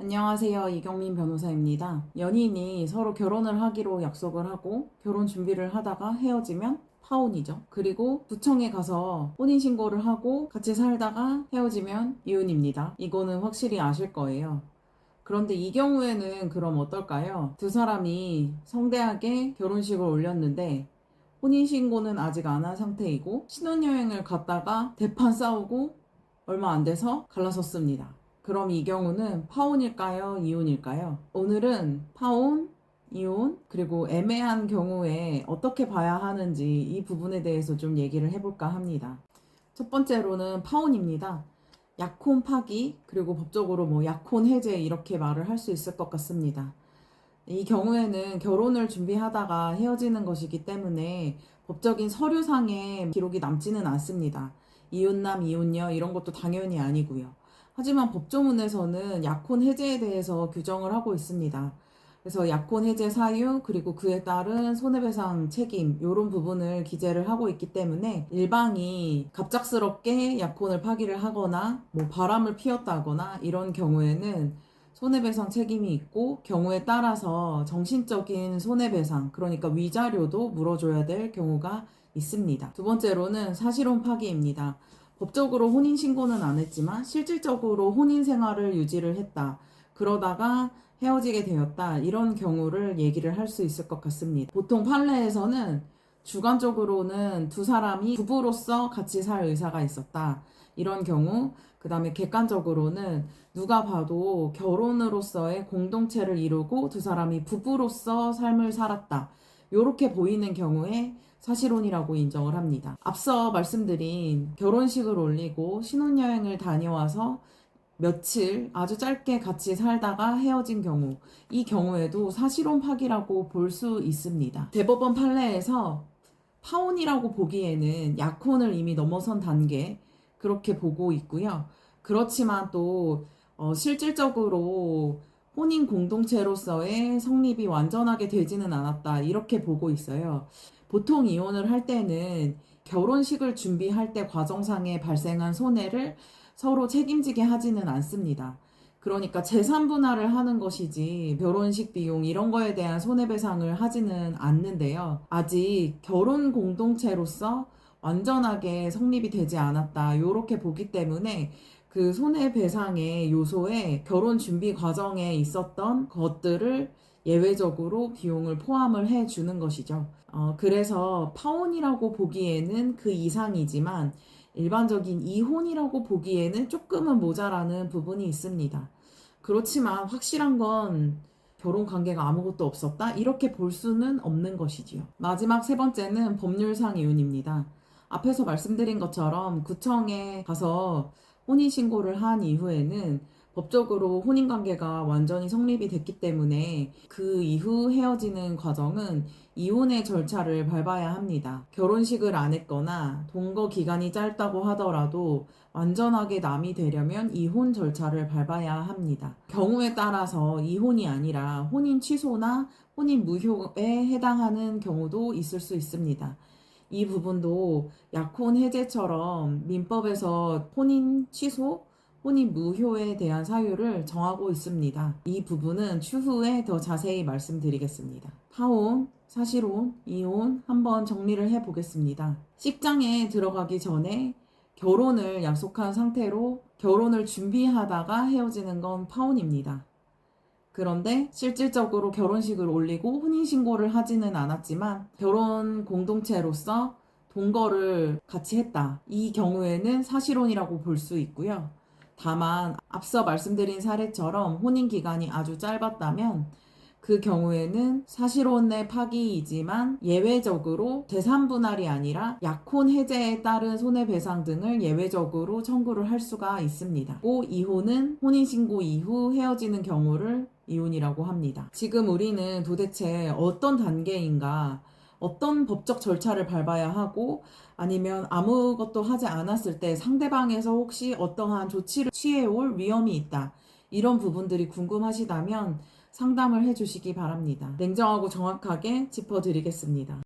안녕하세요. 이경민 변호사입니다. 연인이 서로 결혼을 하기로 약속을 하고 결혼 준비를 하다가 헤어지면 파혼이죠. 그리고 구청에 가서 혼인신고를 하고 같이 살다가 헤어지면 이혼입니다. 이거는 확실히 아실 거예요. 그런데 이 경우에는 그럼 어떨까요? 두 사람이 성대하게 결혼식을 올렸는데 혼인신고는 아직 안 한 상태이고 신혼여행을 갔다가 대판 싸우고 얼마 안 돼서 갈라섰습니다. 그럼 이 경우는 파혼일까요? 이혼일까요? 오늘은 파혼, 이혼, 그리고 애매한 경우에 어떻게 봐야 하는지 이 부분에 대해서 좀 얘기를 해볼까 합니다. 첫 번째로는 파혼입니다. 약혼 파기, 그리고 법적으로 뭐 약혼 해제 이렇게 말을 할 수 있을 것 같습니다. 이 경우에는 결혼을 준비하다가 헤어지는 것이기 때문에 법적인 서류상의 기록이 남지는 않습니다. 이혼남, 이혼녀 이런 것도 당연히 아니고요. 하지만 법조문에서는 약혼 해제에 대해서 규정을 하고 있습니다. 그래서 약혼 해제 사유 그리고 그에 따른 손해배상 책임 이런 부분을 기재를 하고 있기 때문에 일방이 갑작스럽게 약혼을 파기를 하거나 뭐 바람을 피웠다거나 이런 경우에는 손해배상 책임이 있고 경우에 따라서 정신적인 손해배상 그러니까 위자료도 물어줘야 될 경우가 있습니다. 두 번째로는 사실혼 파기입니다. 법적으로 혼인신고는 안 했지만 실질적으로 혼인 생활을 유지를 했다. 그러다가 헤어지게 되었다. 이런 경우를 얘기를 할 수 있을 것 같습니다. 보통 판례에서는 주관적으로는 두 사람이 부부로서 같이 살 의사가 있었다. 이런 경우, 그 다음에 객관적으로는 누가 봐도 결혼으로서의 공동체를 이루고 두 사람이 부부로서 삶을 살았다. 이렇게 보이는 경우에 사실혼이라고 인정을 합니다. 앞서 말씀드린 결혼식을 올리고 신혼여행을 다녀와서 며칠 아주 짧게 같이 살다가 헤어진 경우, 이 경우에도 사실혼 파기라고 볼 수 있습니다. 대법원 판례에서 파혼이라고 보기에는 약혼을 이미 넘어선 단계 그렇게 보고 있고요. 그렇지만 또 실질적으로 혼인 공동체로서의 성립이 완전하게 되지는 않았다 이렇게 보고 있어요. 보통 이혼을 할 때는 결혼식을 준비할 때 과정상에 발생한 손해를 서로 책임지게 하지는 않습니다. 그러니까 재산 분할을 하는 것이지 결혼식 비용 이런 거에 대한 손해배상을 하지는 않는데요. 아직 결혼 공동체로서 완전하게 성립이 되지 않았다. 이렇게 보기 때문에 그 손해배상의 요소에 결혼 준비 과정에 있었던 것들을 예외적으로 비용을 포함을 해 주는 것이죠. 그래서 파혼이라고 보기에는 그 이상이지만 일반적인 이혼이라고 보기에는 조금은 모자라는 부분이 있습니다. 그렇지만 확실한 건 결혼 관계가 아무것도 없었다? 이렇게 볼 수는 없는 것이지요. 마지막 세 번째는 법률상 이혼입니다. 앞에서 말씀드린 것처럼 구청에 가서 혼인신고를 한 이후에는 법적으로 혼인관계가 완전히 성립이 됐기 때문에 그 이후 헤어지는 과정은 이혼의 절차를 밟아야 합니다. 결혼식을 안 했거나 동거 기간이 짧다고 하더라도 완전하게 남이 되려면 이혼 절차를 밟아야 합니다. 경우에 따라서 이혼이 아니라 혼인 취소나 혼인 무효에 해당하는 경우도 있을 수 있습니다. 이 부분도 약혼 해제처럼 민법에서 혼인 취소, 혼인 무효에 대한 사유를 정하고 있습니다. 이 부분은 추후에 더 자세히 말씀드리겠습니다. 파혼, 사실혼, 이혼 한번 정리를 해보겠습니다. 식장에 들어가기 전에 결혼을 약속한 상태로 결혼을 준비하다가 헤어지는 건 파혼입니다. 그런데 실질적으로 결혼식을 올리고 혼인신고를 하지는 않았지만 결혼 공동체로서 동거를 같이 했다. 이 경우에는 사실혼이라고 볼 수 있고요. 다만 앞서 말씀드린 사례처럼 혼인 기간이 아주 짧았다면 그 경우에는 사실혼의 파기이지만 예외적으로 재산 분할이 아니라 약혼 해제에 따른 손해배상 등을 예외적으로 청구를 할 수가 있습니다. 또 이혼은 혼인신고 이후 헤어지는 경우를 이혼이라고 합니다. 지금 우리는 도대체 어떤 단계인가, 어떤 법적 절차를 밟아야 하고 아니면 아무것도 하지 않았을 때 상대방에서 혹시 어떠한 조치를 취해올 위험이 있다. 이런 부분들이 궁금하시다면 상담을 해주시기 바랍니다. 냉정하고 정확하게 짚어드리겠습니다.